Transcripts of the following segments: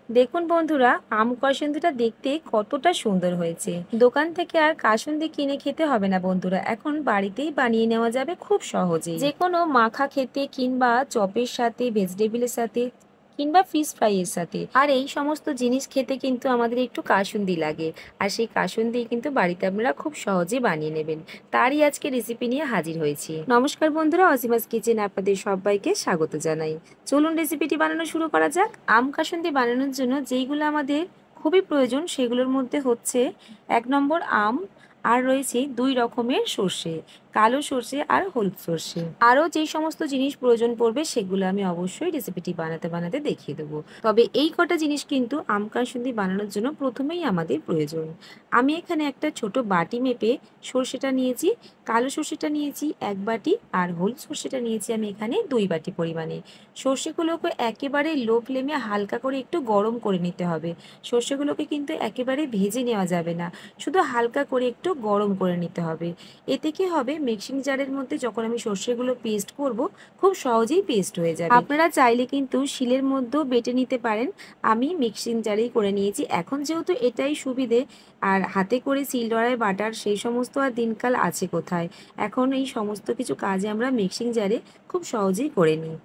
দেখুন বন্ধুরা, আম কাসুন্দিটা দেখতে কতটা সুন্দর হয়েছে। দোকান থেকে আর কাসুন্দি কিনে খেতে হবে না বন্ধুরা, এখন বাড়িতেই বানিয়ে নেওয়া যাবে খুব সহজেই। যে কোনো মাখা খেতে কিংবা চপের সাথে, ভেজিটেবিলের সাথে কিংবা ফিশ ফ্রাইয়ের সাথে। আর এই সমস্ত জিনিস খেতে কিন্তু আমাদের একটু কাসুন্দি লাগে, আর সেই কাসুন্দি কিন্তু বাড়িতে আপনারা খুব সহজেই বানিয়ে নেবেন। তারই আজকে রেসিপি নিয়ে হাজির হয়েছি। নমস্কার বন্ধুরা, অসীমাস কিচেন আপনাদের সবাইকে স্বাগত জানাই। চলুন রেসিপিটি বানানো শুরু করা যাক। আম কাসুন্দি বানানোর জন্য যেইগুলো আমাদের খুবই প্রয়োজন সেগুলোর মধ্যে হচ্ছে 1 নম্বর আম, আর রয়েছে 2 রকমের সর্ষে, কালো সর্ষে আর হলুদ সর্ষে। আরও যেই সমস্ত জিনিস প্রয়োজন পড়বে সেগুলো আমি অবশ্যই রেসিপিটি বানাতে বানাতে দেখিয়ে দেবো। তবে এই কটা জিনিস কিন্তু আম কাসুন্দি বানানোর জন্য প্রথমেই আমাদের প্রয়োজন। আমি এখানে একটা ছোট বাটি মেপে সর্ষেটা নিয়েছি, কালো সর্ষেটা নিয়েছি 1 বাটি, আর হলুদ সর্ষেটা নিয়েছি আমি এখানে 2 বাটি পরিমাণে। সর্ষেগুলোকে একেবারে লো ফ্লেমে হালকা করে একটু গরম করে নিতে হবে। সর্ষেগুলোকে কিন্তু একেবারে ভেজে নেওয়া যাবে না, শুধু হালকা করে একটু গরম করে নিতে হবে। এতে কি হবে, মিক্সিং জারের মধ্যে যখন আমি সর্ষেগুলো পেস্ট করব, খুব সহজেই পেস্ট হয়ে যাবে। আপনারা চাইলে কিন্তু শিলের মধ্যেও বেটে নিতে পারেন, আমি মিক্সিং জারেই করে নিয়েছি। এখন যেহেতু এটাই সুবিধে, আর হাতে করে শিলনোড়ায় বাটার সেই সমস্ত আর দিনকাল আছে কোথায়, এখন এই সমস্ত কিছু কাজে আমরা মিক্সিং জারে খুব সহজেই করে নিই।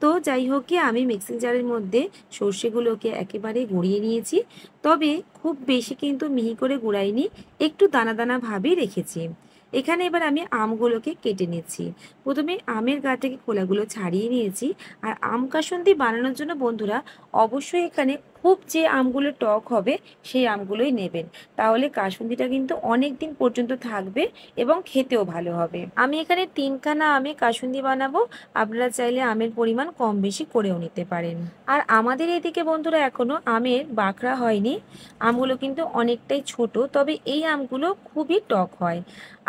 তো যাই হোক, কি আমি মিক্সিং জারের মধ্যে সর্ষেগুলোকে একেবারে গুঁড়িয়ে নিয়েছি, তবে খুব বেশি কিন্তু মিহি করে গুঁড়াইনি, একটু দানা দানা ভাবেই রেখেছি। এখানে এবার আমি আমগুলোকে কেটে নিচ্ছি। প্রথমে আমের গা থেকে খোলাগুলো ছাড়িয়ে নিয়েছি। আর আম কাসুন্দি বানানোর জন্য বন্ধুরা অবশ্যই এখানে খুব যে আমগুলো টক হবে সেই আমগুলোই নেবেন, তাহলে কাসুন্দিটা কিন্তু অনেক দিন পর্যন্ত থাকবে এবং খেতেও ভালো হবে। আমি এখানে 3খানা আমে কাসুন্দি বানাবো, আপনারা চাইলে আমের পরিমাণ কম বেশি করেও নিতে পারেন। আর আমাদের এদিকে বন্ধুরা এখনো আমের বাকড়া হয়নি, আমগুলো কিন্তু অনেকটাই ছোট, তবে এই আমগুলো খুবই টক হয়।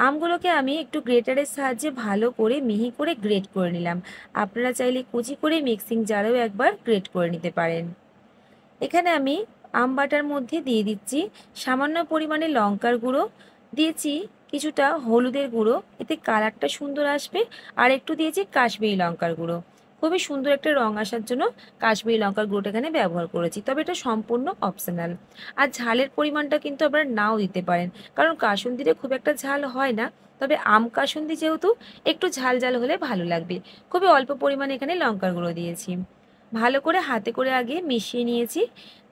আমগুলোকে আমি একটু গ্রেটারের সাহায্যে ভালো করে মিহি করে গ্রেট করে নিলাম। আপনারা চাইলে কুচি করে মিক্সিং জারেও একবার গ্রেট করে নিতে পারেন। এখানে আমি আম বাটার মধ্যে দিয়ে দিচ্ছি সামান্য পরিমাণে লঙ্কার গুঁড়ো, দিয়েছি কিছুটা হলুদের গুঁড়ো, এতে কালারটা সুন্দর আসবে। আর একটু দিয়েছি কাশ্মীরি লঙ্কার গুঁড়ো, খুবই সুন্দর একটা রং আসার জন্য কাশ্মীরি লঙ্কার গুঁড়োটা এখানে ব্যবহার করেছি, তবে এটা সম্পূর্ণ অপশনাল। আর ঝালের পরিমাণটা কিন্তু আপনারা নাও দিতে পারেন, কারণ কাসুন্দিতে খুব একটা ঝাল হয় না, তবে আম কাসুন্দি যেহেতু একটু ঝাল ঝাল হলে ভালো লাগবে। খুবই অল্প পরিমাণে এখানে লঙ্কার গুঁড়ো দিয়েছি। ভালো করে হাতে করে আগে মিশিয়ে নিয়েছি।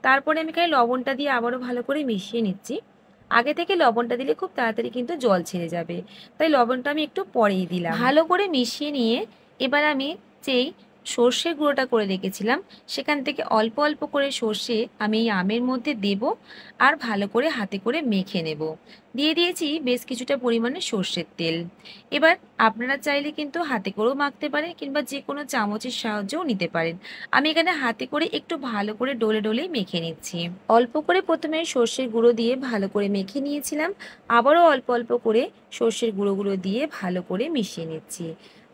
তারপরে আমি এখানে লবণটা দিয়ে আবারও ভালো করে মিশিয়ে নিচ্ছি। আগে থেকে লবণটা দিলে খুব তাড়াতাড়ি কিন্তু জল ছেড়ে যাবে, তাই লবণটা আমি একটু পরেই দিলাম। ভালো করে মিশিয়ে নিয়ে এবার আমি যেই সর্ষে গুঁড়োটা করে রেখেছিলাম সেখান থেকে অল্প অল্প করে সর্ষে আমি এই আমের মধ্যে দেব, আর ভালো করে হাতে করে মেখে নেব। দিয়ে দিয়েছি বেশ কিছুটা পরিমাণে সর্ষের তেল। এবার আপনারা চাইলে কিন্তু হাতে করেও মাখতে পারেন কিংবা যে কোনো চামচের সাহায্যেও নিতে পারেন। আমি এখানে হাতে করে একটু ভালো করে ডলে ডলে মেখে নিচ্ছি। অল্প করে প্রথমে সর্ষের গুঁড়ো দিয়ে ভালো করে মেখে নিয়েছিলাম, আবারও অল্প অল্প করে সর্ষের গুঁড়োগুলো দিয়ে ভালো করে মিশিয়ে নিচ্ছি।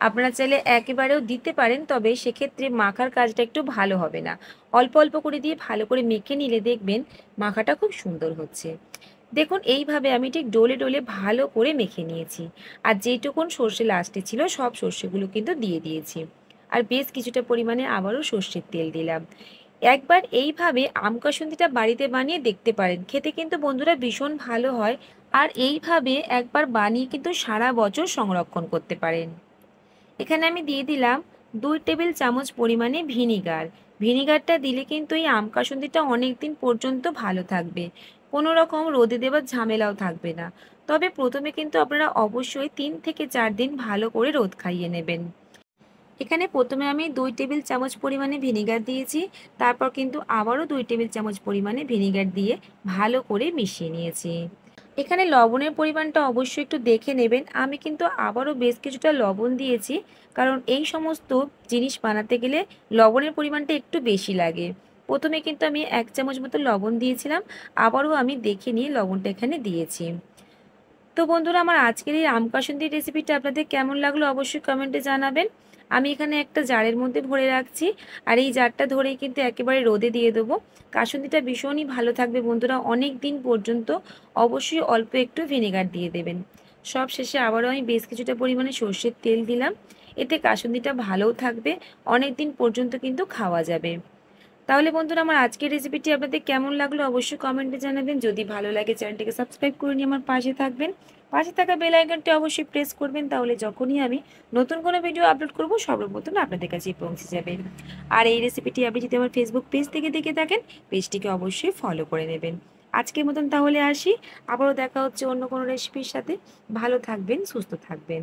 আপনারা চাইলে একেবারেও দিতে পারেন, তবে সেক্ষেত্রে মাখার কাজটা একটু ভালো হবে না। অল্প অল্প করে দিয়ে ভালো করে মেখে নিলে দেখবেন মাখাটা খুব সুন্দর হচ্ছে। দেখুন এইভাবে আমি ঠিক ডলে ডলে ভালো করে মেখে নিয়েছি। আর যেটুকুন সর্ষে লাস্টে ছিল সব সর্ষেগুলো কিন্তু দিয়ে দিয়েছি। আর বেশ কিছুটা পরিমাণে আবারও সর্ষের তেল দিলাম। একবার এইভাবে আম কাসুন্দিটা বাড়িতে বানিয়ে দেখতে পারেন, খেতে কিন্তু বন্ধুরা ভীষণ ভালো হয়। আর এইভাবে একবার বানিয়ে কিন্তু সারা বছর সংরক্ষণ করতে পারেন। এখানে আমি দিয়ে দিলাম 2 টেবিল চামচ পরিমাণে ভিনিগার। ভিনিগারটা দিলে কিন্তু এই আম কাসুন্দিটা অনেক দিন পর্যন্ত ভালো থাকবে, কোনো রকম রোদে দেওয়ার ঝামেলাও থাকবে না। তবে প্রথমে কিন্তু আপনারা অবশ্যই 3 থেকে 4 দিন ভালো করে রোদ খাইয়ে নেবেন। এখানে প্রথমে আমি 2 টেবিল চামচ পরিমাণে ভিনিগার দিয়েছি, তারপর কিন্তু আবারও 2 টেবিল চামচ পরিমাণে ভিনিগার দিয়ে ভালো করে মিশিয়ে নিয়েছি। এখানে লবণের পরিমাণটা অবশ্যই একটু দেখে নেবেন, আমি কিন্তু আবারও বেশ কিছুটা লবণ দিয়েছি, কারণ এই সমস্ত জিনিস বানাতে গেলে লবণের পরিমাণটা একটু বেশি লাগে। প্রথমে কিন্তু আমি 1 চামচ মতো লবণ দিয়েছিলাম, আবারও আমি দেখে নিয়ে লবণটা এখানে দিয়েছি। তো বন্ধুরা, আমার আজকের এই আম কাসুন্দির রেসিপিটা আপনাদের কেমন লাগলো অবশ্যই কমেন্টে জানাবেন। আমি এখানে একটা জারের মধ্যে ভরে রাখছি, আর এই জারটা ধরেই কিন্তু একেবারে রোদে দিয়ে দেবো। কাসুন্দিটা ভীষণই ভালো থাকবে বন্ধুরা অনেক দিন পর্যন্ত। অবশ্যই অল্প একটু ভিনেগার দিয়ে দেবেন। সব শেষে আবারও আমি বেশ কিছুটা পরিমাণে সর্ষের তেল দিলাম, এতে কাসুন্দিটা ভালোও থাকবে, অনেক দিন পর্যন্ত কিন্তু খাওয়া যাবে। তাহলে বন্ধুরা আমার আজকের রেসিপিটি আপনাদের কেমন লাগলো অবশ্যই কমেন্টে জানাবেন। যদি ভালো লাগে চ্যানেলটিকে সাবস্ক্রাইব করে নিয়ে আমার পাশে থাকবেন। পাশে থাকা বেল আইকনটি অবশ্যই প্রেস করবেন, তাহলে যখনই আমি নতুন কোনো ভিডিও আপলোড করব সর্বপ্রথম আপনাদের কাছে পৌঁছে যাবে। আর এই রেসিপিটি আপনি যদি আমার ফেসবুক পেজ থেকে দেখে থাকেন, পেজটিকে অবশ্যই ফলো করে নেবেন। আজকের মতন তাহলে আসি, আবারও দেখা হচ্ছে অন্য কোনো রেসিপির সাথে। ভালো থাকবেন, সুস্থ থাকবেন।